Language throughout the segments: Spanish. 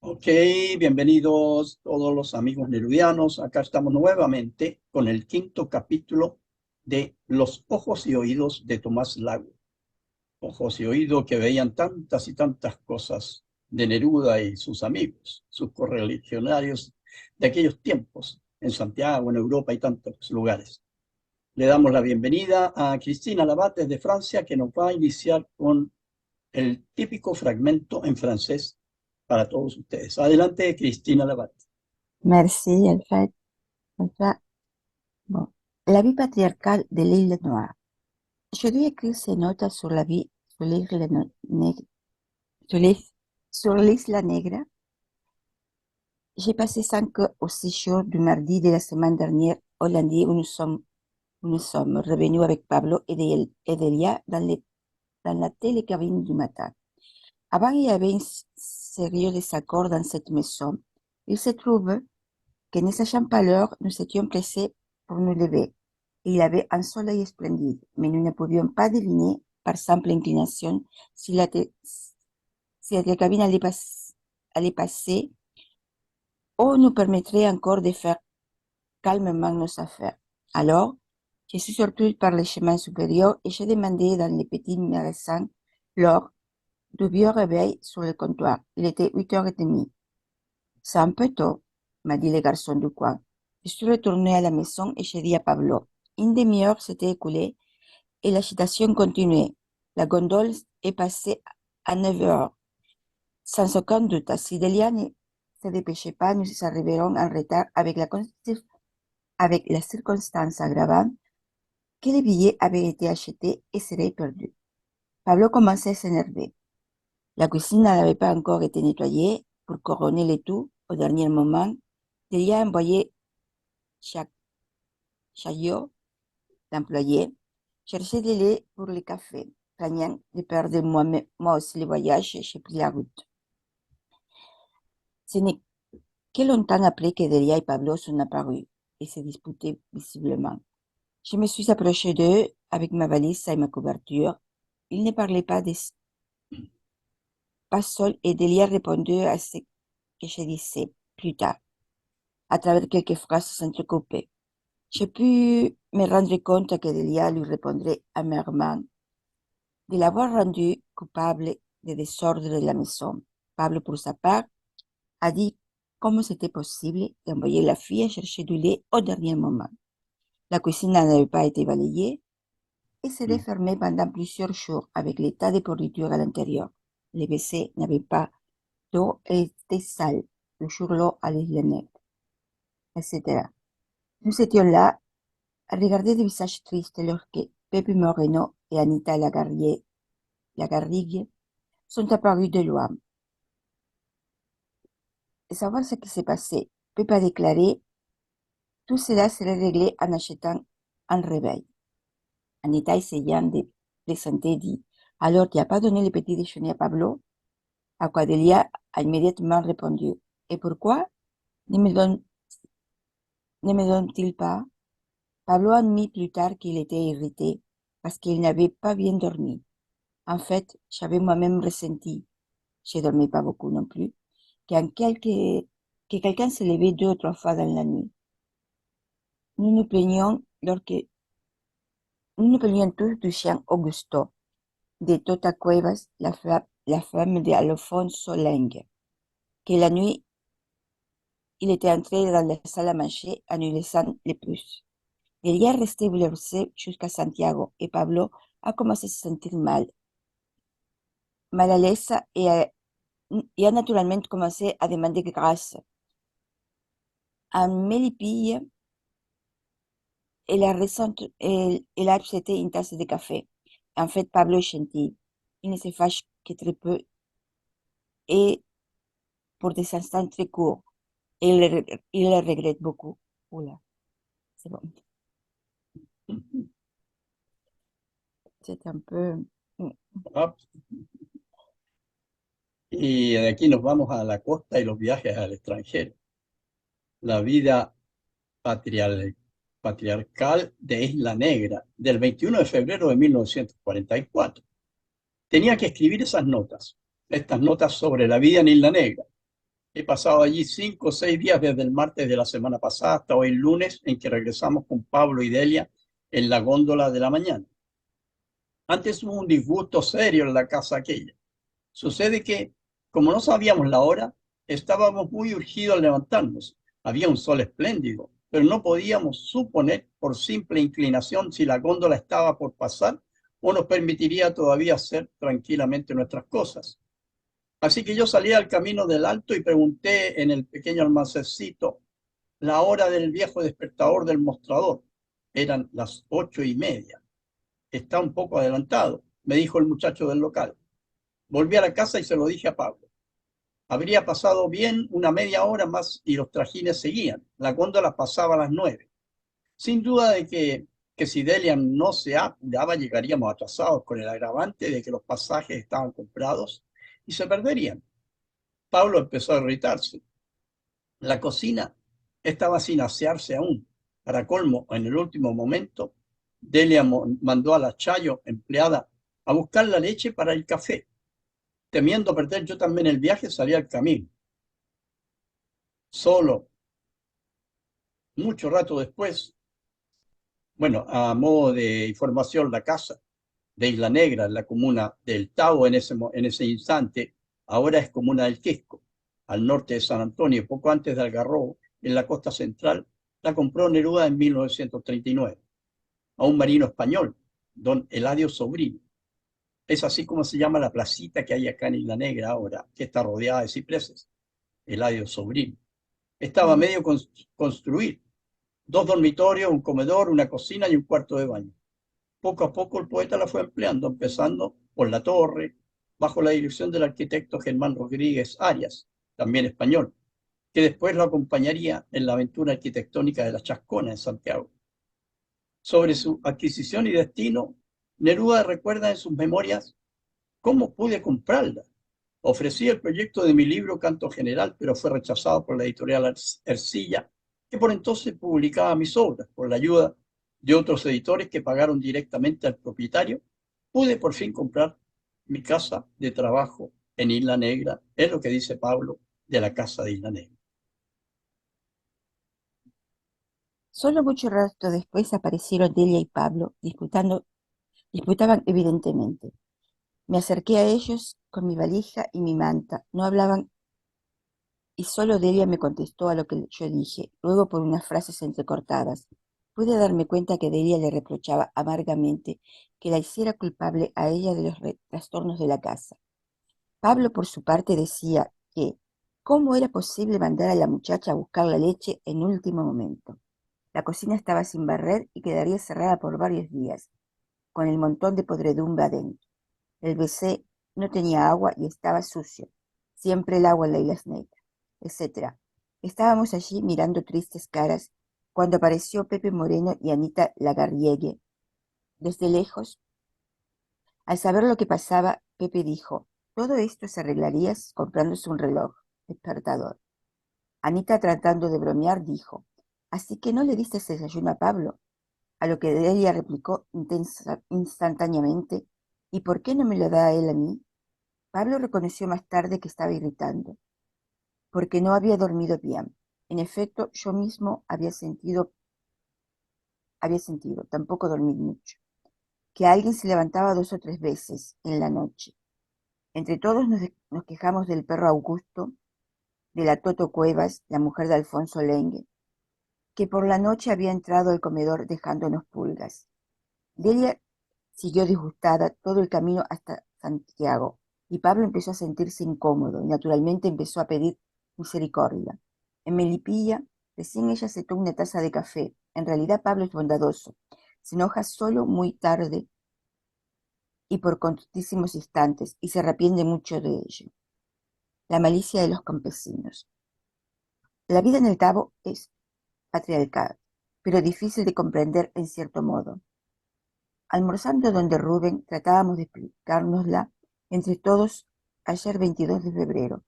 Ok, bienvenidos todos los amigos nerudianos. Acá estamos nuevamente con el quinto capítulo de Los ojos y oídos de Tomás Lago. Ojos y oídos que veían tantas y tantas cosas de Neruda y sus amigos, sus correligionarios de aquellos tiempos, en Santiago, en Europa y tantos lugares. Le damos la bienvenida a Cristina Labat desde Francia, que nos va a iniciar con el típico fragmento en francés para todos ustedes. Adelante, Cristina Labat. Merci, en fait, bon, la vie patriarcale de l'île Noire. Je lui écris ces notes sur la vie sur l'île sur l'île- sur l'Isla Negra. J'ai passé 5 ou 6 jours du mardi de la semaine dernière au lundi où nous sommes revenus avec Pablo et Delia dans la télécabine du matin. Avant, il y avait un sérieux désaccord dans cette maison. Il se trouve que ne sachant pas l'heure, nous étions pressés pour nous lever. Il y avait un soleil splendide, mais nous ne pouvions pas deviner, par simple inclination, si la cabine allait passer ou nous permettrait encore de faire calmement nos affaires. Alors, je suis sortie par le chemin supérieur et j'ai demandé dans les petits magasins l'heure du vieux réveil sur le comptoir. Il était 8h30. C'est un peu tôt, m'a dit le garçon du coin. Je suis retournée à la maison et j'ai dit à Pablo. Une demi-heure s'était écoulée et l'agitation continuait. La gondole est passée à 9 heures. Sans aucun doute, si Delia ne se dépêchait pas, nous arriverons en retard avec la circonstance aggravante que les billets avaient été achetés et seraient perdus. Pablo commençait à s'énerver. La cuisine n'avait pas encore été nettoyée. Pour couronner le tout, au dernier moment, Delia a envoyé Chaillot, l'employé, chercher du lait pour le café. Craignant de perdre moi aussi le voyage, j'ai pris la route. Ce n'est que longtemps après que Delia et Pablo sont apparus et se disputaient visiblement. Je me suis approchée d'eux avec ma valise et ma couverture. Ils ne parlaient pas seuls et Delia répondait à ce que je disais plus tard, à travers quelques phrases entrecoupées. J'ai pu me rendre compte que Delia lui répondrait amèrement de l'avoir rendu coupable des désordres de la maison. Pablo, pour sa part, a dit comment c'était possible d'envoyer la fille chercher du lait au dernier moment. La cuisine n'avait pas été balayée et s'était fermée pendant plusieurs jours avec les tas de pourriture à l'intérieur. Les WC n'avaient pas d'eau et étaient sales. Le jour-l'eau allait le net, etc. Nous étions là à regarder des visages tristes lorsque Pepe Moreno et Anita Lagarrigue sont apparus de loin. Et savoir ce qui s'est passé. Pepe a déclaré tout cela serait réglé en achetant un réveil. Anita, essayant de plaisanter, dit alors tu n'as pas donné le petit déjeuner à Pablo? À quoi Delia a immédiatement répondu et pourquoi ne me donne-t-il pas? Pablo admit plus tard qu'il était irrité parce qu'il n'avait pas bien dormi. En fait, j'avais moi-même ressenti, je ne dormais pas beaucoup non plus, que quelqu'un se levait 2 ou 3 fois dans la nuit. Nous nous plaignions tous du chien Augusto, de Tota Cuevas, la femme d'Alfonso Lengue, que la nuit, il était entré dans la salle à manger en nous laissant les puces. Il y est resté bouleversé jusqu'à Santiago et Pablo a commencé à se sentir mal à l'aise et a naturellement commencé à demander grâce. En Melipilla, elle a accepté une tasse de café. En fait, Pablo est gentil. Il ne se fâche que très peu et pour des instants très courts. Et il le regrette beaucoup. Oula, c'est bon. C'est un peu... Ah, y de aquí nos vamos a la costa y los viajes al extranjero. La vida patrial- patriarcal de Isla Negra, del 21 de febrero de 1944. Tenía que escribir esas notas, estas notas sobre la vida en Isla Negra. He pasado allí 5 o 6 días desde el martes de la semana pasada hasta hoy lunes, en que regresamos con Pablo y Delia en la góndola de la mañana. Antes hubo un disgusto serio en la casa aquella. Sucede que, como no sabíamos la hora, estábamos muy urgidos al levantarnos. Había un sol espléndido, pero no podíamos suponer por simple inclinación si la góndola estaba por pasar o nos permitiría todavía hacer tranquilamente nuestras cosas. Así que yo salí al camino del alto y pregunté en el pequeño almacencito la hora del viejo despertador del mostrador. Eran las 8:30. Está un poco adelantado, me dijo el muchacho del local. Volví a la casa y se lo dije a Pablo. Habría pasado bien una media hora más y los trajines seguían. La góndola pasaba a las 9. Sin duda de que si Delia no se apuraba, llegaríamos atrasados con el agravante de que los pasajes estaban comprados y se perderían. Pablo empezó a irritarse. La cocina estaba sin asearse aún. Para colmo, en el último momento, Delia mandó a la Chayo, empleada, a buscar la leche para el café. Temiendo perder yo también el viaje, salí al camino. Solo, mucho rato después, bueno, a modo de información, la casa de Isla Negra, en la comuna del Tao en ese instante, ahora es comuna del Quisco, al norte de San Antonio, poco antes de Algarrobo, en la costa central, la compró Neruda en 1939, a un marino español, don Eladio Sobrino. Es así como se llama la placita que hay acá en Isla Negra ahora, que está rodeada de cipreses, Eladio Sobrino. Estaba Mm. medio construir, 2 dormitorios, un comedor, una cocina y un cuarto de baño. Poco a poco el poeta la fue empleando, empezando por la torre, bajo la dirección del arquitecto Germán Rodríguez Arias, también español, que después lo acompañaría en la aventura arquitectónica de la Chascona en Santiago. Sobre su adquisición y destino, Neruda recuerda en sus memorias cómo pude comprarla. Ofrecí el proyecto de mi libro Canto General, pero fue rechazado por la editorial Ercilla, que por entonces publicaba mis obras. Por la ayuda de otros editores que pagaron directamente al propietario, pude por fin comprar mi casa de trabajo en Isla Negra, es lo que dice Pablo de la casa de Isla Negra. Solo mucho rato después aparecieron Delia y Pablo, disputaban evidentemente. Me acerqué a ellos con mi valija y mi manta. No hablaban y solo Delia me contestó a lo que yo dije, luego por unas frases entrecortadas. Pude darme cuenta que Delia le reprochaba amargamente que la hiciera culpable a ella de los trastornos de la casa. Pablo, por su parte, decía que cómo era posible mandar a la muchacha a buscar la leche en último momento. La cocina estaba sin barrer y quedaría cerrada por varios días, con el montón de podredumbre adentro. El WC no tenía agua y estaba sucio. Siempre el agua en la isla es negra, etc. Estábamos allí mirando tristes caras cuando apareció Pepe Moreno y Anita Lagarriegue. Desde lejos, al saber lo que pasaba, Pepe dijo, todo esto se arreglaría comprándose un reloj despertador. Anita, tratando de bromear, dijo, así que no le diste ese desayuno a Pablo. A lo que Delia replicó instantáneamente, ¿y por qué no me lo da él a mí? Pablo reconoció más tarde que estaba irritando, porque no había dormido bien. En efecto, yo mismo tampoco dormí mucho, que alguien se levantaba 2 o 3 veces en la noche. Entre todos nos quejamos del perro Augusto, de la Toto Cuevas, la mujer de Alfonso Lengue, que por la noche había entrado al comedor dejándonos pulgas. Delia siguió disgustada todo el camino hasta Santiago, y Pablo empezó a sentirse incómodo y naturalmente empezó a pedir misericordia. En Melipilla, recién ella se tomó una taza de café. En realidad Pablo es bondadoso. Se enoja solo muy tarde y por cortísimos instantes, y se arrepiente mucho de ello. La malicia de los campesinos. La vida en el Cabo es patriarcal, pero difícil de comprender en cierto modo. Almorzando donde Rubén, tratábamos de explicárnosla entre todos ayer 22 de febrero.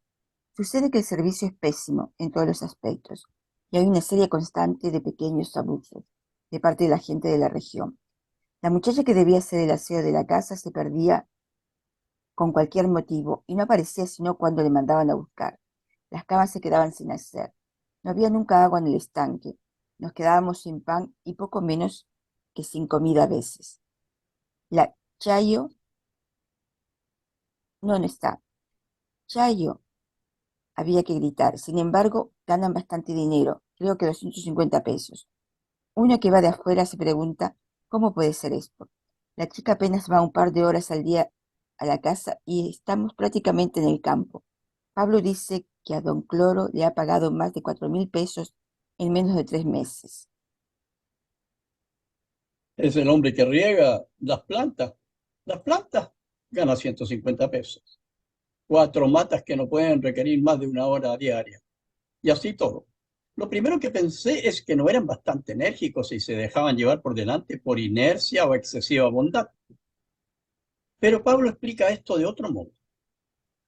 Sucede que el servicio es pésimo en todos los aspectos y hay una serie constante de pequeños abusos de parte de la gente de la región. La muchacha que debía hacer el aseo de la casa se perdía con cualquier motivo y no aparecía sino cuando le mandaban a buscar. Las camas se quedaban sin hacer. No había nunca agua en el estanque. Nos quedábamos sin pan y poco menos que sin comida a veces. La Chayo, no está. Chayo, había que gritar. Sin embargo, ganan bastante dinero, creo que 250 pesos. Uno que va de afuera se pregunta, ¿cómo puede ser esto? La chica apenas va un par de horas al día a la casa y estamos prácticamente en el campo. Pablo dice que a don Cloro le ha pagado más de 4.000 pesos en menos de 3 meses. Es el hombre que riega las plantas. Las plantas gana 150 pesos. 4 matas que no pueden requerir más de 1 hora diaria. Y así todo. Lo primero que pensé es que no eran bastante enérgicos y se dejaban llevar por delante por inercia o excesiva bondad. Pero Pablo explica esto de otro modo.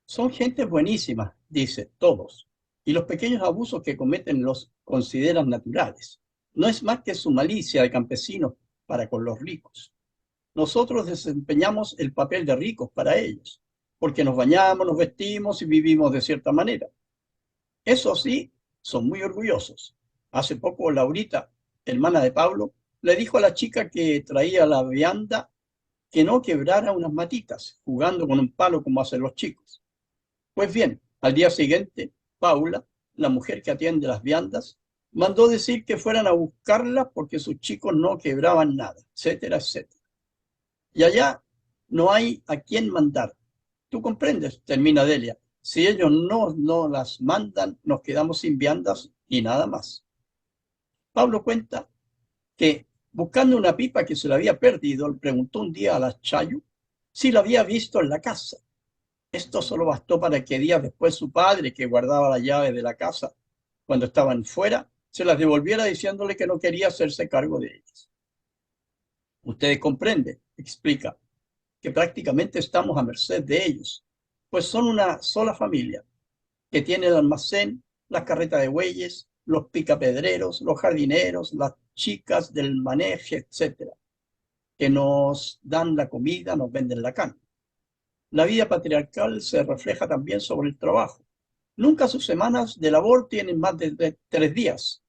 Son gente buenísima, dice, todos, y los pequeños abusos que cometen los consideran naturales. No es más que su malicia de campesinos para con los ricos. Nosotros desempeñamos el papel de ricos para ellos, porque nos bañamos, nos vestimos y vivimos de cierta manera. Eso sí, son muy orgullosos. Hace poco Laurita, hermana de Pablo, le dijo a la chica que traía la vianda que no quebrara unas matitas, jugando con un palo como hacen los chicos. Pues bien, al día siguiente, Paula, la mujer que atiende las viandas, mandó decir que fueran a buscarla porque sus chicos no quebraban nada, etcétera, etcétera. Y allá no hay a quién mandar. ¿Tú comprendes? Termina Delia. Si ellos no las mandan, nos quedamos sin viandas y nada más. Pablo cuenta que, buscando una pipa que se le había perdido, le preguntó un día a la Chayo si la había visto en la casa. Esto solo bastó para que días después su padre, que guardaba la llave de la casa cuando estaban fuera, se las devolviera diciéndole que no quería hacerse cargo de ellas. Ustedes comprenden, explica, que prácticamente estamos a merced de ellos, pues son una sola familia que tiene el almacén, las carretas de bueyes, los picapedreros, los jardineros, las chicas del maneje, etcétera, que nos dan la comida, nos venden la carne. La vida patriarcal se refleja también sobre el trabajo. Nunca sus semanas de labor tienen más de 3 días,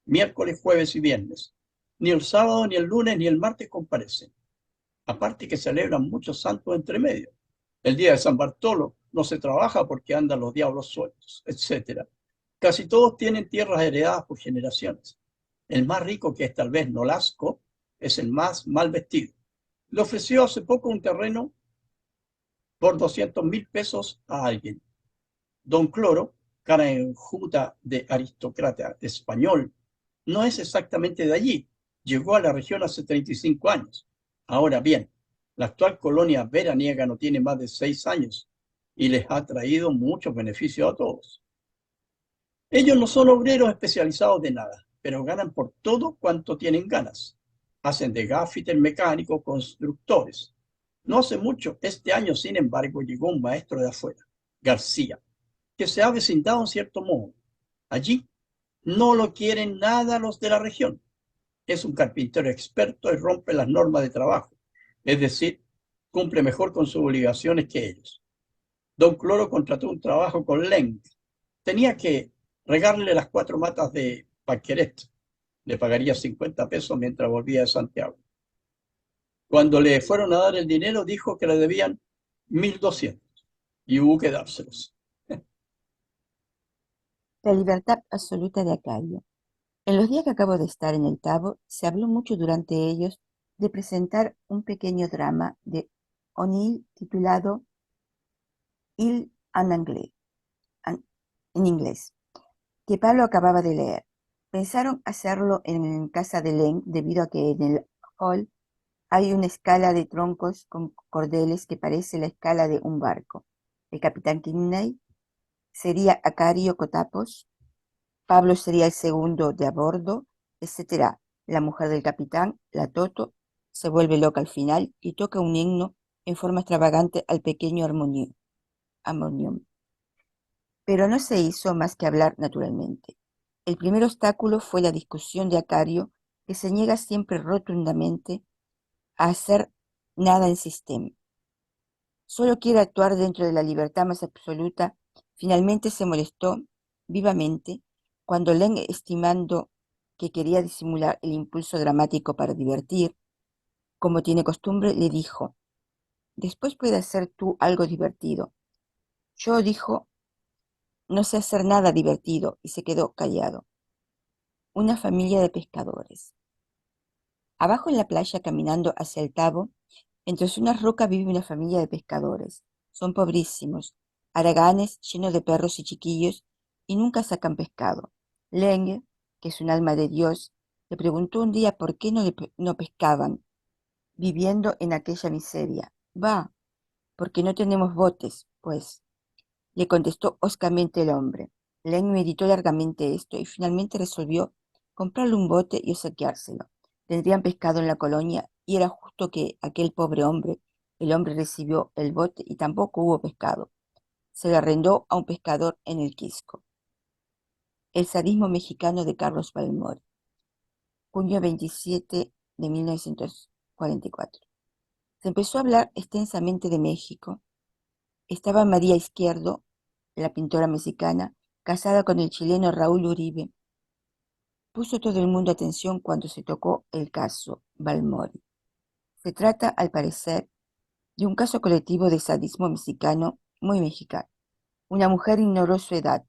miércoles, jueves y viernes. Ni el sábado, ni el lunes, ni el martes comparecen. Aparte que celebran muchos santos entre medio. El día de San Bartolo no se trabaja porque andan los diablos sueltos, etcétera. Casi todos tienen tierras heredadas por generaciones. El más rico, que es tal vez Nolasco, es el más mal vestido. Le ofreció hace poco un terreno por 200.000 pesos a alguien. Don Cloro, cara enjuta de aristócrata español, no es exactamente de allí. Llegó a la región hace 35 años. Ahora bien, la actual colonia veraniega no tiene más de 6 años y les ha traído muchos beneficios a todos. Ellos no son obreros especializados de nada, pero ganan por todo cuanto tienen ganas. Hacen de gaffiter, mecánicos, constructores. No hace mucho, este año, sin embargo, llegó un maestro de afuera, García, que se ha vecindado en cierto modo. Allí no lo quieren nada los de la región. Es un carpintero experto y rompe las normas de trabajo. Es decir, cumple mejor con sus obligaciones que ellos. Don Cloro contrató un trabajo con Lenk. Tenía que regarle las 4 matas de Paqueret. Le pagaría 50 pesos mientras volvía de Santiago. Cuando le fueron a dar el dinero, dijo que le debían 1.200 y hubo que dárselos. La libertad absoluta de Acario. En los días que acabo de estar en el Tabo, se habló mucho durante ellos de presentar un pequeño drama de O'Neill titulado Il en anglais, en inglés, que Pablo acababa de leer. Pensaron hacerlo en casa de Len debido a que en el hall hay una escala de troncos con cordeles que parece la escala de un barco. El capitán Kinney sería Acario Cotapos, Pablo sería el segundo de a bordo, etcétera. La mujer del capitán, la Toto, se vuelve loca al final y toca un himno en forma extravagante al pequeño armonium. Pero no se hizo más que hablar naturalmente. El primer obstáculo fue la discusión de Acario, que se niega siempre rotundamente a hacer nada en sistema. Solo quiere actuar dentro de la libertad más absoluta. Finalmente se molestó vivamente cuando Len, estimando que quería disimular el impulso dramático para divertir, como tiene costumbre, le dijo: «Después puedes hacer tú algo divertido». Yo dijo: «No sé hacer nada divertido», y se quedó callado. Una familia de pescadores. Abajo en la playa, caminando hacia el Tabo, entre unas rocas vive una familia de pescadores. Son pobrísimos, haraganes, llenos de perros y chiquillos, y nunca sacan pescado. Leng, que es un alma de Dios, le preguntó un día por qué no pescaban, viviendo en aquella miseria. «Va, porque no tenemos botes, pues», le contestó hoscamente el hombre. Leng meditó largamente esto y finalmente resolvió comprarle un bote y obsequiárselo. Tendrían pescado en la colonia y era justo que aquel pobre hombre, el hombre recibió el bote y tampoco hubo pescado. Se le arrendó a un pescador en el Quisco. El sadismo mexicano de Carlos Balmori. Junio 27 de 1944. Se empezó a hablar extensamente de México. Estaba María Izquierdo, la pintora mexicana, casada con el chileno Raúl Uribe. Puso todo el mundo atención cuando se tocó el caso Balmori. Se trata, al parecer, de un caso colectivo de sadismo mexicano muy mexicano. Una mujer ignoró su edad,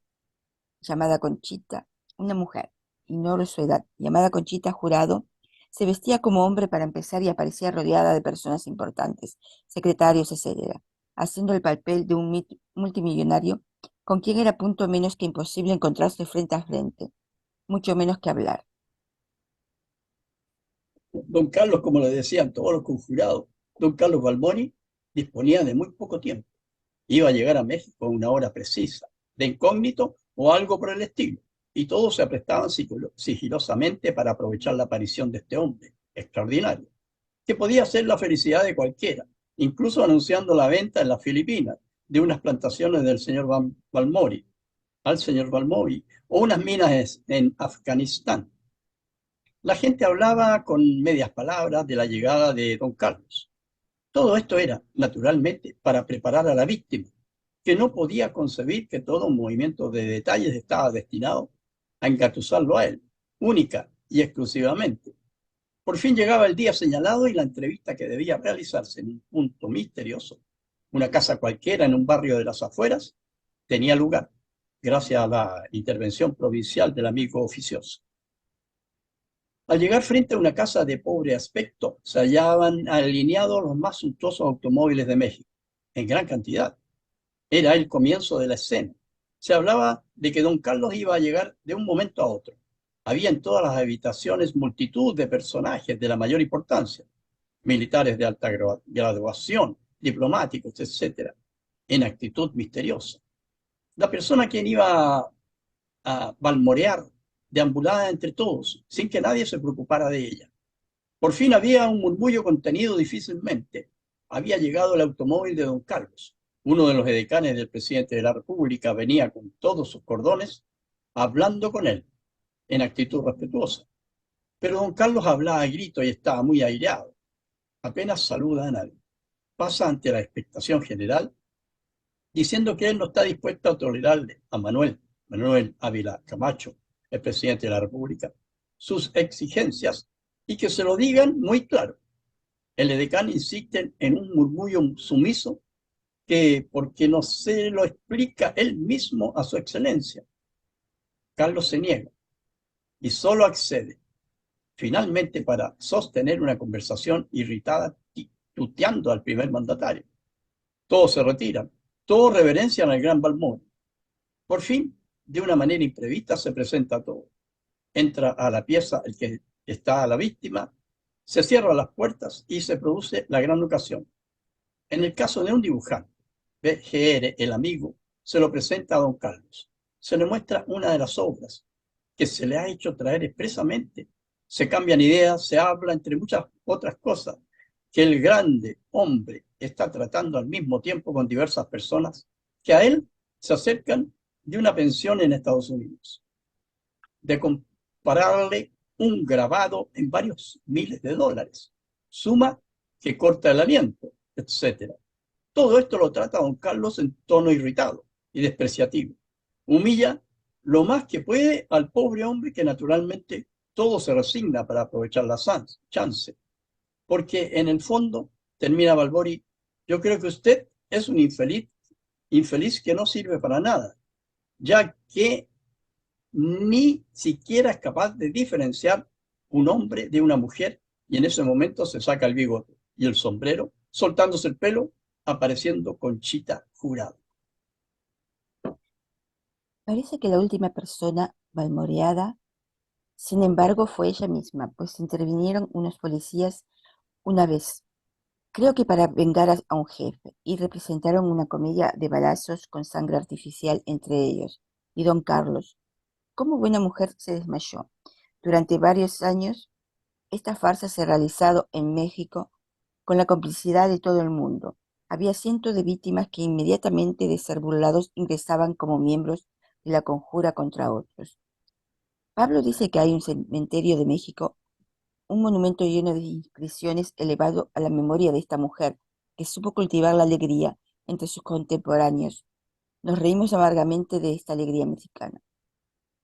llamada Conchita. Una mujer ignoró su edad, llamada Conchita Jurado, se vestía como hombre para empezar y aparecía rodeada de personas importantes, secretarios, etc., haciendo el papel de un multimillonario con quien era punto menos que imposible encontrarse frente a frente, mucho menos que hablar. Don Carlos, como le decían todos los conjurados, don Carlos Balboni disponía de muy poco tiempo. Iba a llegar a México a una hora precisa, de incógnito o algo por el estilo, y todos se aprestaban sigilosamente para aprovechar la aparición de este hombre extraordinario, que podía ser la felicidad de cualquiera, incluso anunciando la venta en las Filipinas de unas plantaciones del señor Balmori, al señor Balmori, o unas minas en Afganistán. La gente hablaba con medias palabras de la llegada de don Carlos. Todo esto era, naturalmente, para preparar a la víctima, que no podía concebir que todo un movimiento de detalles estaba destinado a engatusarlo a él, única y exclusivamente. Por fin llegaba el día señalado y la entrevista que debía realizarse en un punto misterioso, una casa cualquiera en un barrio de las afueras, tenía lugar, gracias a la intervención provincial del amigo oficioso. Al llegar frente a una casa de pobre aspecto, se hallaban alineados los más suntuosos automóviles de México, en gran cantidad. Era el comienzo de la escena. Se hablaba de que don Carlos iba a llegar de un momento a otro. Había en todas las habitaciones multitud de personajes de la mayor importancia, militares de alta graduación, diplomáticos, etc., en actitud misteriosa. La persona a quien iba a balmorear deambulaba entre todos, sin que nadie se preocupara de ella. Por fin había un murmullo contenido difícilmente. Había llegado el automóvil de don Carlos. Uno de los edecanes del presidente de la República venía con todos sus cordones, hablando con él, en actitud respetuosa. Pero don Carlos hablaba a grito y estaba muy aireado. Apenas saluda a nadie. Pasa ante la expectación general, diciendo que él no está dispuesto a tolerarle a Manuel Ávila Camacho, el presidente de la República, sus exigencias y que se lo digan muy claro. El edecán insiste en un murmullo sumiso que porque no se lo explica él mismo a su excelencia. Carlos se niega y solo accede, finalmente para sostener una conversación irritada, tuteando al primer mandatario. Todos se retiran, todos reverencian al gran Balmón. Por fin, de una manera imprevista, se presenta todo. Entra a la pieza el que está a la víctima, se cierran las puertas y se produce la gran ocasión. En el caso de un dibujante, BGR, el amigo, se lo presenta a don Carlos. Se le muestra una de las obras que se le ha hecho traer expresamente. Se cambian ideas, se habla, entre muchas otras cosas, que el grande hombre está tratando al mismo tiempo con diversas personas que a él se acercan de una pensión en Estados Unidos, de compararle un grabado en varios miles de dólares, suma que corta el aliento, etc. Todo esto lo trata don Carlos en tono irritado y despreciativo. Humilla lo más que puede al pobre hombre que naturalmente todo se resigna para aprovechar la chance. Porque en el fondo, termina Balbori, yo creo que usted es un infeliz que no sirve para nada, ya que ni siquiera es capaz de diferenciar un hombre de una mujer, y en ese momento se saca el bigote y el sombrero, soltándose el pelo, apareciendo Conchita Jurado. Parece que la última persona malmoreada, sin embargo, fue ella misma, pues intervinieron unos policías una vez, creo que para vengar a un jefe, y representaron una comedia de balazos con sangre artificial entre ellos y don Carlos. Como buena mujer se desmayó. Durante varios años, esta farsa se ha realizado en México con la complicidad de todo el mundo. Había cientos de víctimas que inmediatamente de ser burlados ingresaban como miembros de la conjura contra otros. Pablo dice que hay un cementerio de México, un monumento lleno de inscripciones elevado a la memoria de esta mujer que supo cultivar la alegría entre sus contemporáneos. Nos reímos amargamente de esta alegría mexicana.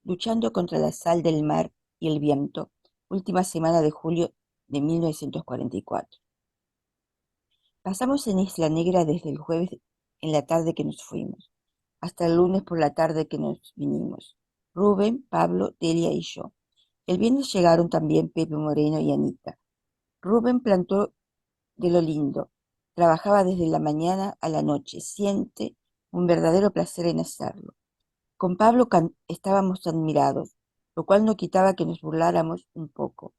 Luchando contra la sal del mar y el viento, última semana de julio de 1944. Pasamos en Isla Negra desde el jueves en la tarde que nos fuimos, hasta el lunes por la tarde que nos vinimos. Rubén, Pablo, Delia y yo. El viernes llegaron también Pepe Moreno y Anita. Rubén plantó de lo lindo. Trabajaba desde la mañana a la noche. Siente un verdadero placer en hacerlo. Con Pablo estábamos admirados, lo cual no quitaba que nos burláramos un poco.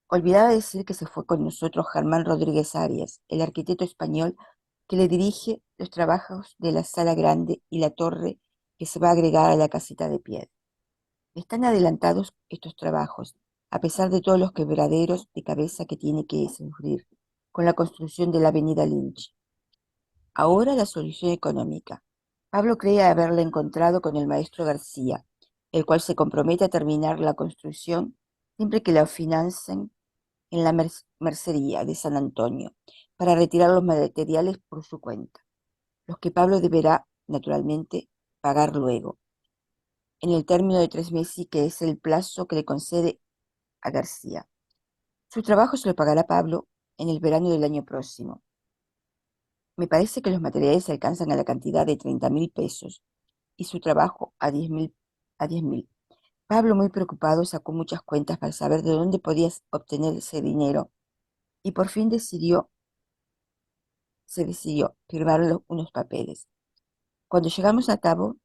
Olvidaba decir que se fue con nosotros Germán Rodríguez Arias, el arquitecto español que le dirige los trabajos de la sala grande y la torre que se va a agregar a la casita de piedra. Están adelantados estos trabajos, a pesar de todos los quebraderos de cabeza que tiene que sufrir con la construcción de la avenida Lynch. Ahora la solución económica. Pablo cree haberla encontrado con el maestro García, el cual se compromete a terminar la construcción siempre que la financien en la mercería de San Antonio, para retirar los materiales por su cuenta, los que Pablo deberá, naturalmente, pagar luego, en el término de 3 meses, que es el plazo que le concede a García. Su trabajo se lo pagará Pablo en el verano del año próximo. Me parece que los materiales alcanzan a la cantidad de 30.000 pesos y su trabajo a 10.000. Pablo, muy preocupado, sacó muchas cuentas para saber de dónde podía obtener ese dinero y por fin se decidió firmar unos papeles. Cuando llegamos al Talbo,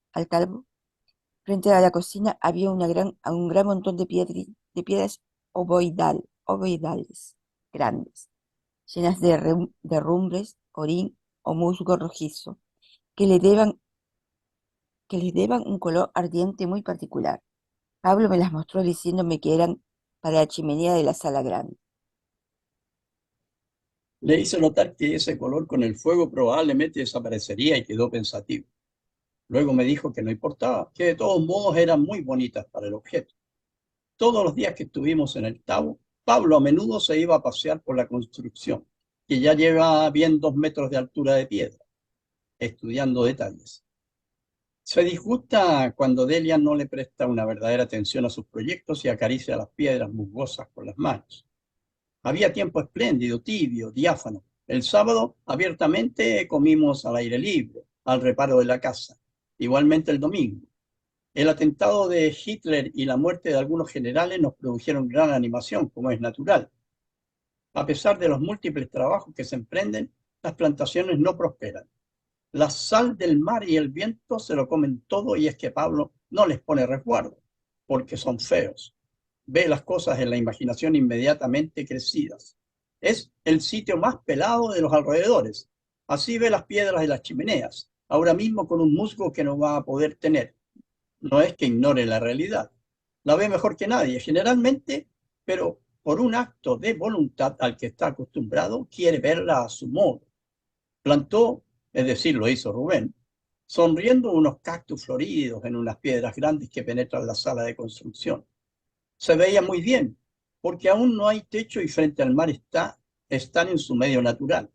frente a la cocina había un gran montón de piedras ovoidales, grandes, llenas de derrumbes, orín o musgo rojizo, que les daban un color ardiente muy particular. Pablo me las mostró diciéndome que eran para la chimenea de la sala grande. Le hice notar que ese color con el fuego probablemente desaparecería y quedó pensativo. Luego me dijo que no importaba, que de todos modos eran muy bonitas para el objeto. Todos los días que estuvimos en el Tabo, Pablo a menudo se iba a pasear por la construcción, que ya lleva bien 2 metros de altura de piedra, estudiando detalles. Se disgusta cuando Delia no le presta una verdadera atención a sus proyectos y acaricia las piedras musgosas con las manos. Había tiempo espléndido, tibio, diáfano. El sábado abiertamente comimos al aire libre, al reparo de la casa. Igualmente el domingo. El atentado de Hitler y la muerte de algunos generales nos produjeron gran animación, como es natural. A pesar de los múltiples trabajos que se emprenden, las plantaciones no prosperan. La sal del mar y el viento se lo comen todo y es que Pablo no les pone resguardo, porque son feos. Ve las cosas en la imaginación inmediatamente crecidas. Es el sitio más pelado de los alrededores. Así ve las piedras de las chimeneas, ahora mismo con un musgo que no va a poder tener. No es que ignore la realidad. La ve mejor que nadie, generalmente, pero por un acto de voluntad al que está acostumbrado, quiere verla a su modo. Plantó, es decir, lo hizo Rubén, sonriendo unos cactus floridos en unas piedras grandes que penetran la sala de construcción. Se veía muy bien, porque aún no hay techo y frente al mar están en su medio natural.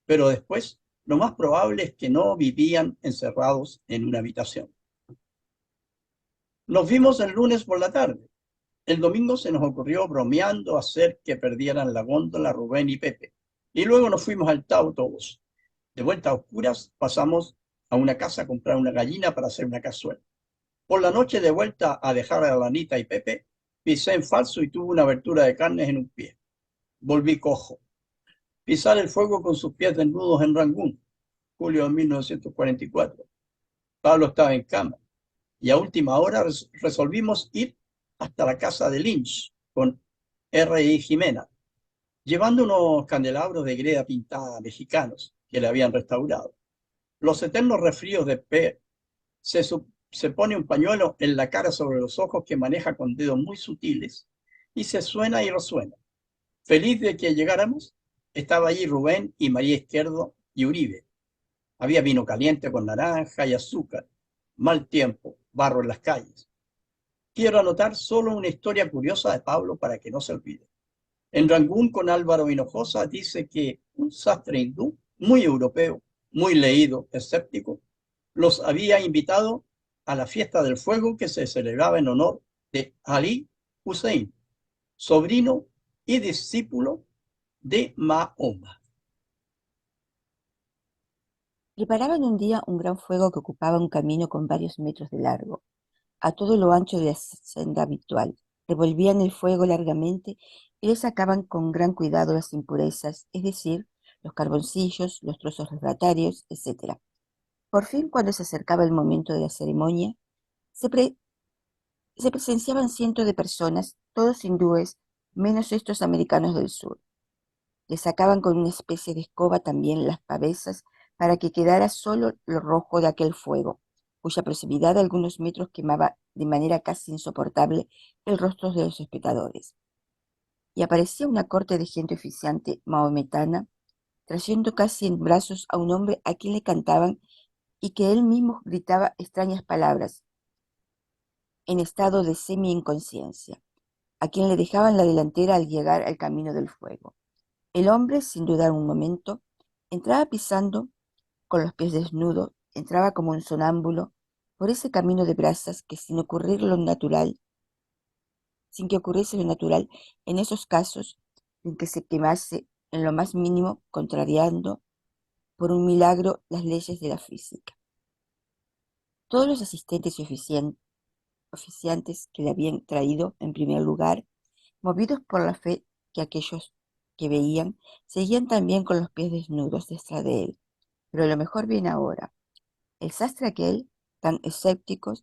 Pero después, lo más probable es que no vivían encerrados en una habitación. Nos vimos el lunes por la tarde. El domingo se nos ocurrió bromeando hacer que perdieran la góndola Rubén y Pepe. Y luego nos fuimos al Tao todos. De vuelta a oscuras, pasamos a una casa a comprar una gallina para hacer una cazuela. Por la noche, de vuelta a dejar a Lanita y Pepe, pisé en falso y tuve una abertura de carnes en un pie. Volví cojo. Pisar el fuego con sus pies desnudos en Rangún, julio de 1944. Pablo estaba en cama y a última hora resolvimos ir hasta la casa de Lynch con R.I. Jimena, llevando unos candelabros de greda pintada mexicanos que le habían restaurado. Los eternos resfríos de P. Se pone un pañuelo en la cara sobre los ojos que maneja con dedos muy sutiles y se suena y resuena. Feliz de que llegáramos, estaba allí Rubén y María Izquierdo y Uribe. Había vino caliente con naranja y azúcar, mal tiempo, barro en las calles. Quiero anotar solo una historia curiosa de Pablo para que no se olvide. En Rangún, con Álvaro Hinojosa, dice que un sastre hindú, muy europeo, muy leído, escéptico, los había invitado a la fiesta del fuego que se celebraba en honor de Ali Hussein, sobrino y discípulo de Mahoma. Preparaban un día un gran fuego que ocupaba un camino con varios metros de largo, a todo lo ancho de la senda habitual. Revolvían el fuego largamente y le sacaban con gran cuidado las impurezas, es decir, los carboncillos, los trozos refractarios, etc. Por fin, cuando se acercaba el momento de la ceremonia, se, se presenciaban cientos de personas, todos hindúes, menos estos americanos del sur. Le sacaban con una especie de escoba también las pavesas para que quedara solo lo rojo de aquel fuego, cuya proximidad de algunos metros quemaba de manera casi insoportable el rostro de los espectadores. Y aparecía una corte de gente oficiante mahometana, trayendo casi en brazos a un hombre a quien le cantaban y que él mismo gritaba extrañas palabras, en estado de semi-inconsciencia, a quien le dejaban la delantera al llegar al camino del fuego. El hombre, sin dudar un momento, entraba pisando con los pies desnudos, entraba como un sonámbulo por ese camino de brasas que sin que ocurriese lo natural en esos casos en que se quemase en lo más mínimo, contrariando por un milagro las leyes de la física. Todos los asistentes y oficiantes que le habían traído, en primer lugar, movidos por la fe que aquellos que veían, seguían también con los pies desnudos detrás de él. Pero lo mejor viene ahora. El sastre aquel, tan escéptico,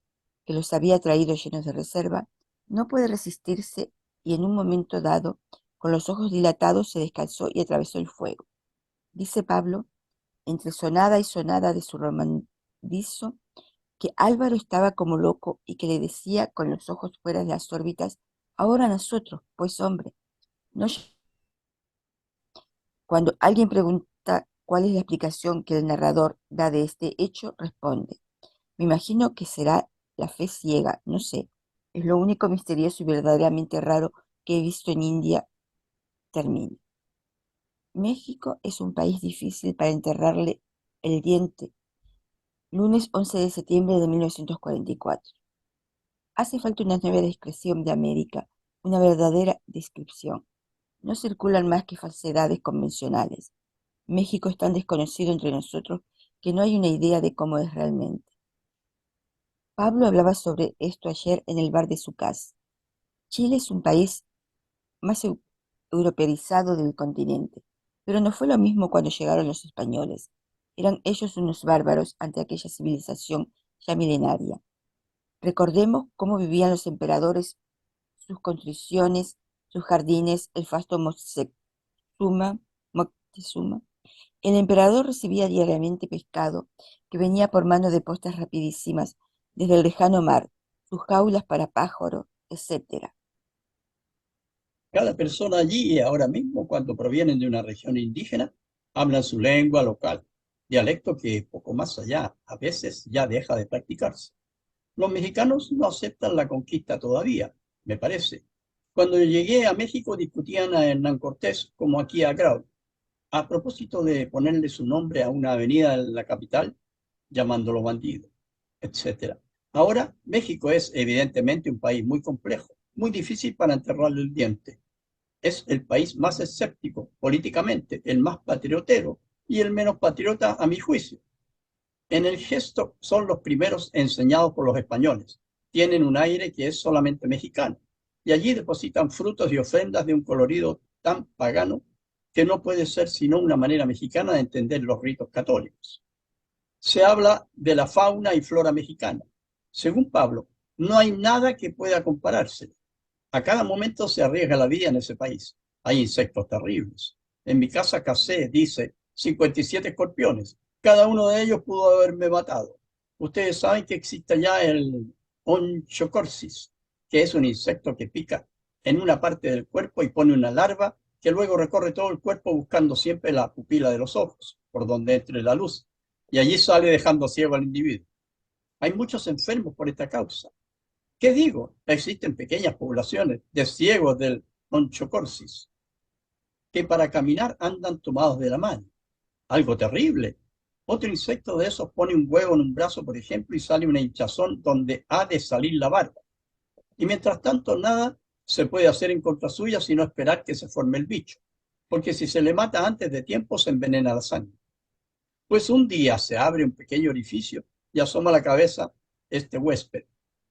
que los había traído llenos de reserva, no puede resistirse y en un momento dado, con los ojos dilatados, se descalzó y atravesó el fuego. Dice Pablo, entre sonada y sonada de su romandizo, que Álvaro estaba como loco y que le decía con los ojos fuera de las órbitas, ahora nosotros, pues hombre, no. Cuando alguien pregunta cuál es la explicación que el narrador da de este hecho, responde, me imagino que será la fe ciega, no sé, es lo único misterioso y verdaderamente raro que he visto en India. Termina. México es un país difícil para enterrarle el diente. Lunes 11 de septiembre de 1944. Hace falta una nueva descripción de América, una verdadera descripción. No circulan más que falsedades convencionales. México es tan desconocido entre nosotros que no hay una idea de cómo es realmente. Pablo hablaba sobre esto ayer en el bar de su casa. Chile es un país más europeizado del continente, pero no fue lo mismo cuando llegaron los españoles. Eran ellos unos bárbaros ante aquella civilización ya milenaria. Recordemos cómo vivían los emperadores, sus construcciones, sus jardines, el fasto Moctezuma. El emperador recibía diariamente pescado que venía por mano de postas rapidísimas desde el lejano mar, sus jaulas para pájaros, etc. Cada persona allí, ahora mismo, cuando provienen de una región indígena, hablan su lengua local, dialecto que poco más allá a veces ya deja de practicarse. Los mexicanos no aceptan la conquista todavía, me parece. Cuando llegué a México discutían a Hernán Cortés como aquí a Grau, a propósito de ponerle su nombre a una avenida en la capital, llamándolo bandido, etcétera. Ahora, México es evidentemente un país muy complejo, muy difícil para enterrarle el diente. Es el país más escéptico políticamente, el más patriotero y el menos patriota a mi juicio. En el gesto son los primeros enseñados por los españoles. Tienen un aire que es solamente mexicano. Y allí depositan frutos y ofrendas de un colorido tan pagano que no puede ser sino una manera mexicana de entender los ritos católicos. Se habla de la fauna y flora mexicana. Según Pablo, no hay nada que pueda compararse. A cada momento se arriesga la vida en ese país. Hay insectos terribles. En mi casa casé, dice, 57 escorpiones. Cada uno de ellos pudo haberme matado. Ustedes saben que existe ya el onchocorsis, que es un insecto que pica en una parte del cuerpo y pone una larva que luego recorre todo el cuerpo buscando siempre la pupila de los ojos, por donde entre la luz, y allí sale dejando ciego al individuo. Hay muchos enfermos por esta causa. ¿Qué digo? Existen pequeñas poblaciones de ciegos del onchocorsis que para caminar andan tomados de la mano. Algo terrible. Otro insecto de esos pone un huevo en un brazo, por ejemplo, y sale una hinchazón donde ha de salir la barba. Y mientras tanto, nada se puede hacer en contra suya sino esperar que se forme el bicho, porque si se le mata antes de tiempo se envenena la sangre. Pues un día se abre un pequeño orificio y asoma la cabeza este huésped.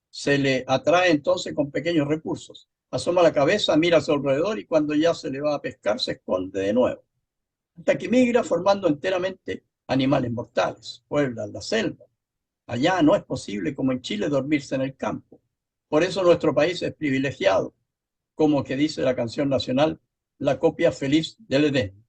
Se le atrae entonces con pequeños recursos. Asoma la cabeza, mira a su alrededor y cuando ya se le va a pescar se esconde de nuevo. Hasta que migra formando enteramente animales mortales, puebla la selva. Allá no es posible, como en Chile, dormirse en el campo. Por eso nuestro país es privilegiado, como que dice la canción nacional, la copia feliz del Edén.